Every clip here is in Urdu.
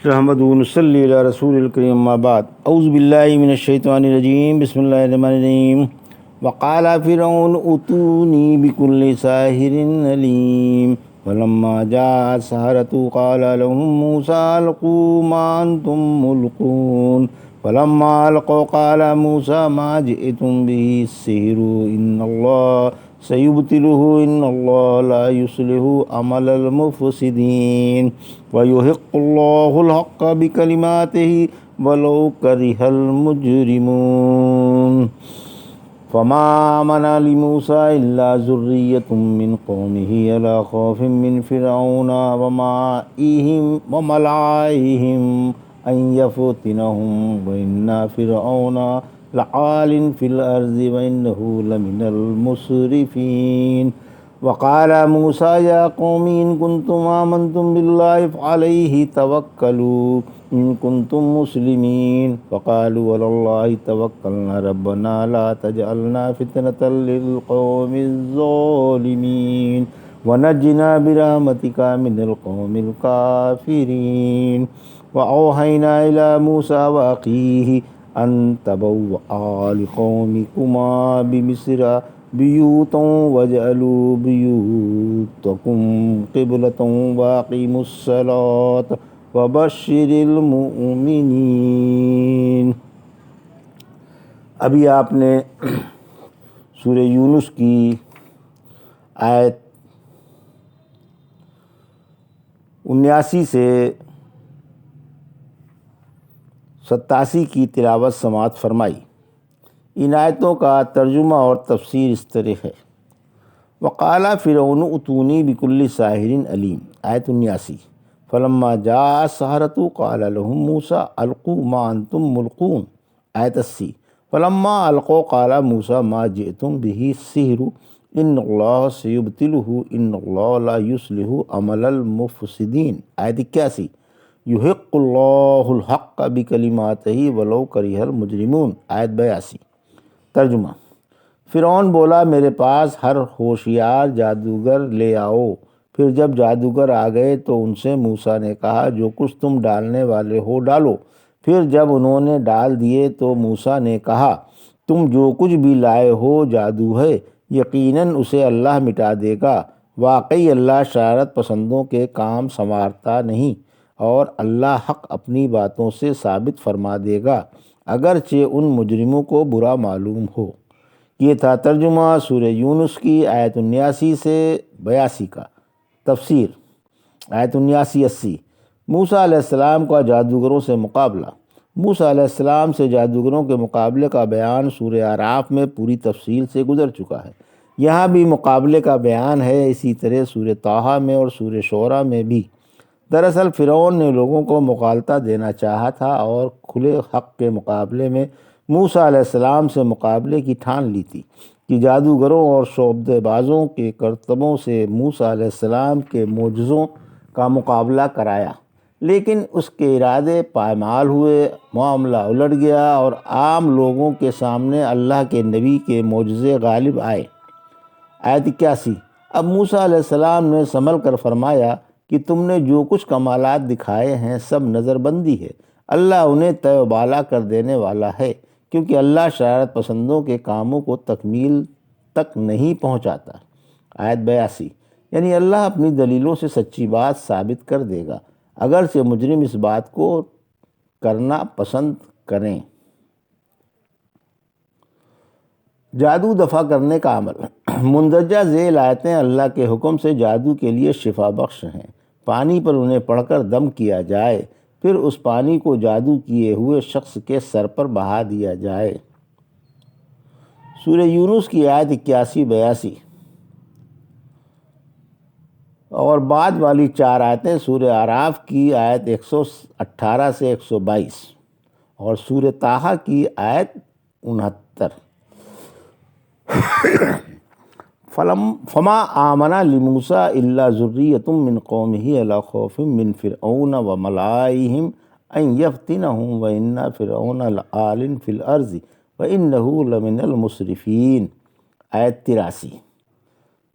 رحمد صلی علی رسول الکریم اما بعد اعوذ باللہ من الشیطان الرجیم بسم اللہ الرحمن الرحیم وقال فرعون اتونی بکل ساحر علیم فلما جاء السحرة قال لهم موسى القوا ما انتم ملقون فلما القوا قال موسى ما جئتم به السحر ان اللہ سيبطله ان اللہ لا يصلح عمل المفسدين ويحق الله الحق بكلماته ولو كره المجرمون فما آمن لموسى إلا ذرية من قومه على خوف من فرعون وملئهم أن يفتنهم وإن فرعون لعال في الأرض وإنه لمن المسرفين وقال موسى يا قوم إن كنتم آمنتم بالله فعليه توكلوا إن كنتم مسلمين فقالوا على الله توكلنا ربنا لا تجعلنا فتنة للقوم الظالمين ونجنا برحمتك من القوم الكافرين وأوحينا إلى موسى وأخيه أن تبوأ لقومكما بمصر بیوتا وجعلوا بیوتکم قبلة واقیموا الصلاة وبشر المؤمنین۔ ابھی آپ نے سورہ یونس کی آیت 79 سے 87 کی تلاوت سماعت فرمائی۔ ان آیتوں کا ترجمہ اور تفسیر اس طرح ہے۔ وقال فرعون اتونی بکل ساحر علیم، آیت 79۔ فلما جاء السحرة قال لهم موسى القوا ما انتم ملقون، آیت 80۔ فلما القوا قال موسى ما جئتم به السحر ان اللہ سيبطله ان اللہ لا يصلح عمل المفسدین، آیت 81۔ یحق اللہ الحق بکلماتہ ولو کرہ المجرمون، آیت 82۔ ترجمہ: فرعون بولا میرے پاس ہر ہوشیار جادوگر لے آؤ۔ پھر جب جادوگر آ گئے تو ان سے موسیٰ نے کہا جو کچھ تم ڈالنے والے ہو ڈالو۔ پھر جب انہوں نے ڈال دیے تو موسیٰ نے کہا تم جو کچھ بھی لائے ہو جادو ہے، یقیناً اسے اللہ مٹا دے گا۔ واقعی اللہ شرارت پسندوں کے کام سنوارتا نہیں، اور اللہ حق اپنی باتوں سے ثابت فرما دے گا اگرچہ ان مجرموں کو برا معلوم ہو۔ یہ تھا ترجمہ سورہ یونس کی آیت 79 سے 82 کا۔ تفسیر: آیت 79-80۔ موسیٰ علیہ السلام کا جادوگروں سے مقابلہ۔ موسیٰ علیہ السلام سے جادوگروں کے مقابلے کا بیان سورہ اعراف میں پوری تفصیل سے گزر چکا ہے۔ یہاں بھی مقابلے کا بیان ہے، اسی طرح سورہ طٰہٰ میں اور سورہ شعراء میں بھی۔ دراصل فرعون نے لوگوں کو مغالطہ دینا چاہا تھا اور کھلے حق کے مقابلے میں موسیٰ علیہ السلام سے مقابلے کی ٹھان لی تھی کہ جادوگروں اور شعبدے بازوں کے کرتبوں سے موسیٰ علیہ السلام کے معجزوں کا مقابلہ کرایا، لیکن اس کے ارادے پامال ہوئے، معاملہ الٹ گیا اور عام لوگوں کے سامنے اللہ کے نبی کے معجزے غالب آئے۔ آیت 81۔ اب موسیٰ علیہ السلام نے سنبھل کر فرمایا کہ تم نے جو کچھ کمالات دکھائے ہیں سب نظر بندی ہے، اللہ انہیں تہ و بالا کر دینے والا ہے، کیونکہ اللہ شرارت پسندوں کے کاموں کو تکمیل تک نہیں پہنچاتا۔ آیت 82۔ یعنی اللہ اپنی دلیلوں سے سچی بات ثابت کر دے گا اگرچہ مجرم اس بات کو کرنا پسند کریں۔ جادو دفع کرنے کا عمل۔ مندرجہ ذیل آیتیں اللہ کے حکم سے جادو کے لیے شفا بخش ہیں۔ پانی پر انہیں پڑھ کر دم کیا جائے، پھر اس پانی کو جادو کیے ہوئے شخص کے سر پر بہا دیا جائے۔ سورہ یونس کی آیت 81-82 اور بعد والی 4 آیتیں سورہ اعراف کی آیت 118 سے 122 اور سورہ طٰہٰ کی آیت 69۔ فما آمن لموسى إلا ذرية من قومه على خوف من فرعون وملئهم أن يفتنهم وإن فرعون لعال في الأرض وإنه لمن المسرفين، آیت 83۔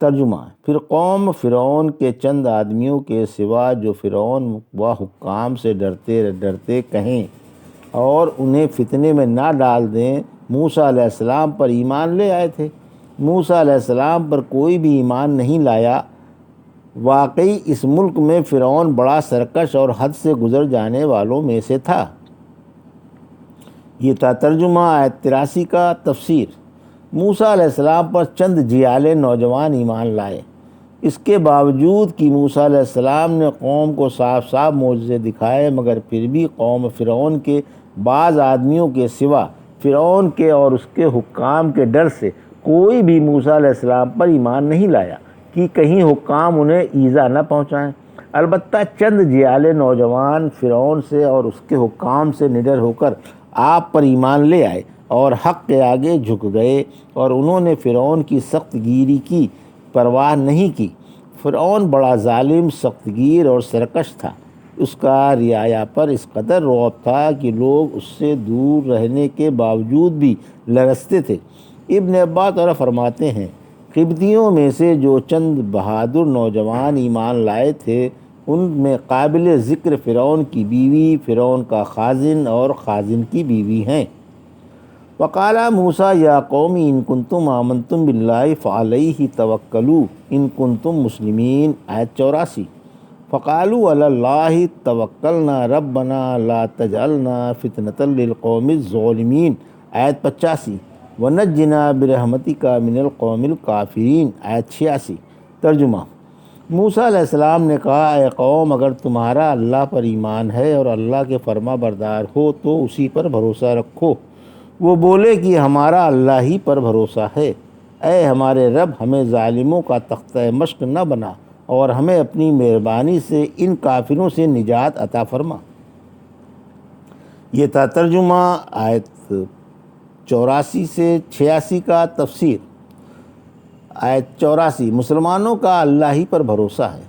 ترجمہ: پھر قوم فرعون کے چند آدمیوں کے سوا جو فرعون و حکام سے ڈرتے ڈرتے کہیں اور انہیں فتنے میں نہ ڈال دیں، موسیٰ علیہ السلام پر ایمان لے آئے تھے۔ موسیٰ علیہ السلام پر کوئی بھی ایمان نہیں لایا۔ واقعی اس ملک میں فرعون بڑا سرکش اور حد سے گزر جانے والوں میں سے تھا۔ یہ تھا ترجمہ آیت 83 کا۔ تفسیر: موسیٰ علیہ السلام پر چند جیالے نوجوان ایمان لائے۔ اس کے باوجود کہ موسیٰ علیہ السلام نے قوم کو صاف صاف معجزے دکھائے، مگر پھر بھی قوم فرعون کے بعض آدمیوں کے سوا فرعون کے اور اس کے حکام کے ڈر سے کوئی بھی موسیٰ علیہ السلام پر ایمان نہیں لایا کہ کہیں حکام انہیں ایذا نہ پہنچائیں۔ البتہ چند جیالے نوجوان فرعون سے اور اس کے حکام سے نڈر ہو کر آپ پر ایمان لے آئے اور حق کے آگے جھک گئے، اور انہوں نے فرعون کی سخت گیری کی پرواہ نہیں کی۔ فرعون بڑا ظالم، سخت گیر اور سرکش تھا۔ اس کا رعایا پر اس قدر رعب تھا کہ لوگ اس سے دور رہنے کے باوجود بھی لرزتے تھے۔ ابن عباس اور فرماتے ہیں، قبطیوں میں سے جو چند بہادر نوجوان ایمان لائے تھے، ان میں قابل ذکر فرعون کی بیوی، فرعون کا خازن اور خازن کی بیوی ہیں۔ وقال موسیٰ یا قوم ان کنتم آمنتم باللہ فعلیہ توکلوا ان کنتم مسلمین، آیت 84۔ فقالوا علی اللہ توکلنا ربنا لا تجعلنا فتنۃ للقوم الظالمین، آیت 85۔ ونجنا برحمتک من القوم الکافرین، آیت 86۔ ترجمہ: موسیٰ علیہ السلام نے کہا، اے قوم، اگر تمہارا اللہ پر ایمان ہے اور اللہ کے فرما بردار ہو تو اسی پر بھروسہ رکھو۔ وہ بولے کہ ہمارا اللہ ہی پر بھروسہ ہے۔ اے ہمارے رب، ہمیں ظالموں کا تختہ مشق نہ بنا اور ہمیں اپنی مہربانی سے ان کافروں سے نجات عطا فرما۔ یہ تھا ترجمہ آیت 84 سے 86 کا۔ تفسیر: آیت 84: مسلمانوں کا اللہ ہی پر بھروسہ ہے۔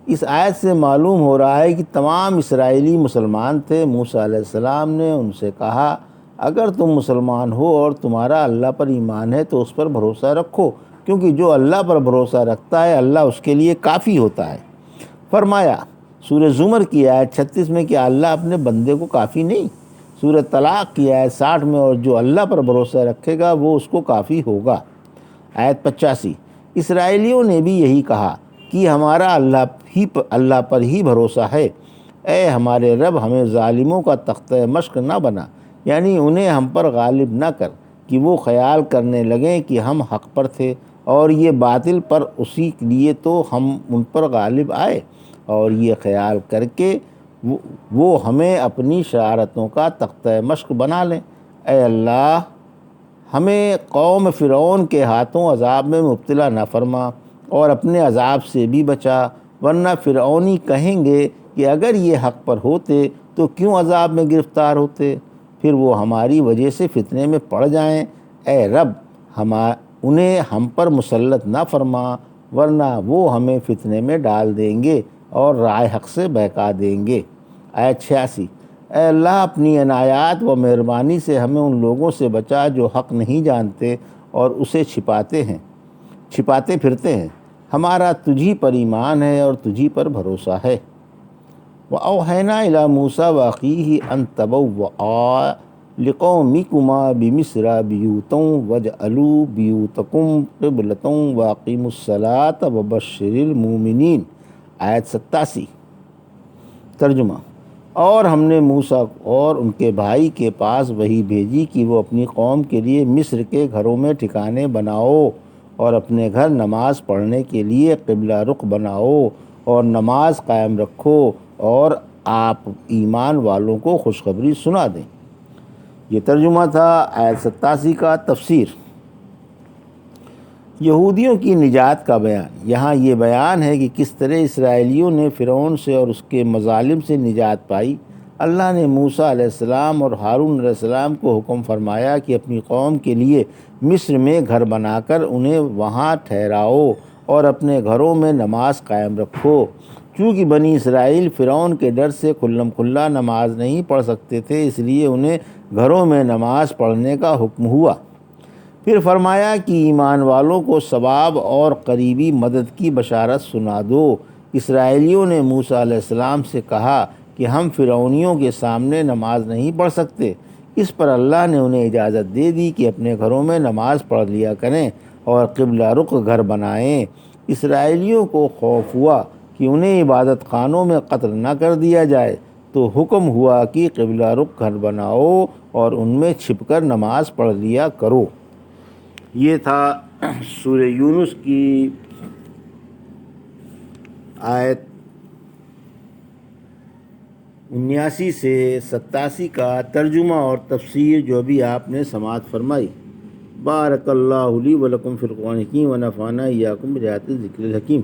اس آیت سے معلوم ہو رہا ہے کہ تمام اسرائیلی مسلمان تھے۔ موسیٰ علیہ السلام نے ان سے کہا، اگر تم مسلمان ہو اور تمہارا اللہ پر ایمان ہے تو اس پر بھروسہ رکھو، کیونکہ جو اللہ پر بھروسہ رکھتا ہے اللہ اس کے لیے کافی ہوتا ہے۔ فرمایا سورہ زمر کی آیت 36 میں کہ اللہ اپنے بندے کو کافی نہیں۔ سورہ طلاق کی آیت 60 میں، اور جو اللہ پر بھروسہ رکھے گا وہ اس کو کافی ہوگا، آیت 85۔ اسرائیلیوں نے بھی یہی کہا کہ ہمارا اللہ پر ہی بھروسہ ہے۔ اے ہمارے رب، ہمیں ظالموں کا تختہ مشق نہ بنا، یعنی انہیں ہم پر غالب نہ کر کہ وہ خیال کرنے لگیں کہ ہم حق پر تھے اور یہ باطل پر، اسی لیے تو ہم ان پر غالب آئے، اور یہ خیال کر کے وہ ہمیں اپنی شرارتوں کا تختہ مشق بنا لیں۔ اے اللہ، ہمیں قوم فرعون کے ہاتھوں عذاب میں مبتلا نہ فرما اور اپنے عذاب سے بھی بچا، ورنہ فرعونی کہیں گے کہ اگر یہ حق پر ہوتے تو کیوں عذاب میں گرفتار ہوتے، پھر وہ ہماری وجہ سے فتنے میں پڑ جائیں۔ اے رب، انہیں ہم پر مسلط نہ فرما، ورنہ وہ ہمیں فتنے میں ڈال دیں گے اور راہ حق سے بہکا دیں گے، آیت 86۔ اے اللہ، اپنی عنایات و مہربانی سے ہمیں ان لوگوں سے بچا جو حق نہیں جانتے اور اسے چھپاتے پھرتے ہیں۔ ہمارا تجھی پر ایمان ہے اور تجھی پر بھروسہ ہے۔ وَأَوْحَيْنَا إِلَى مُوسَىٰ وَأَخِيهِ أَن تَبَوَّآ لِقَوْمِكُمَا بِمِصْرَ بُيُوتًا وَاجْعَلُوا بُيُوتَكُمْ قِبْلَةً وَأَقِیمُوا الصَّلَاةَ وَبَشِّرِ الْمُؤْمِنِینَ، آیت 87۔ ترجمہ: اور ہم نے موسیٰ اور ان کے بھائی کے پاس وحی بھیجی کہ وہ اپنی قوم کے لیے مصر کے گھروں میں ٹھکانے بناؤ اور اپنے گھر نماز پڑھنے کے لیے قبلہ رخ بناؤ اور نماز قائم رکھو، اور آپ ایمان والوں کو خوشخبری سنا دیں۔ یہ ترجمہ تھا آیت 87 کا۔ تفسیر: یہودیوں کی نجات کا بیان۔ یہاں یہ بیان ہے کہ کس طرح اسرائیلیوں نے فرعون سے اور اس کے مظالم سے نجات پائی۔ اللہ نے موسیٰ علیہ السلام اور ہارون علیہ السلام کو حکم فرمایا کہ اپنی قوم کے لیے مصر میں گھر بنا کر انہیں وہاں ٹھہراؤ اور اپنے گھروں میں نماز قائم رکھو۔ چونکہ بنی اسرائیل فرعون کے ڈر سے کھلم کھلا نماز نہیں پڑھ سکتے تھے، اس لیے انہیں گھروں میں نماز پڑھنے کا حکم ہوا۔ پھر فرمایا کہ ایمان والوں کو ثواب اور قریبی مدد کی بشارت سنا دو۔ اسرائیلیوں نے موسیٰ علیہ السلام سے کہا کہ ہم فرعونیوں کے سامنے نماز نہیں پڑھ سکتے۔ اس پر اللہ نے انہیں اجازت دے دی کہ اپنے گھروں میں نماز پڑھ لیا کریں اور قبلہ رخ گھر بنائیں۔ اسرائیلیوں کو خوف ہوا کہ انہیں عبادت خانوں میں قتل نہ کر دیا جائے، تو حکم ہوا کہ قبلہ رخ گھر بناؤ اور ان میں چھپ کر نماز پڑھ لیا کرو۔ یہ تھا سورہ یونس کی آیت 79 سے 87 کا ترجمہ اور تفسیر جو ابھی آپ نے سماعت فرمائی۔ بارک اللہ لی و لکم فی القرآن الحکیم و نفعنی ایاکم بآیات الذکر الحکیم۔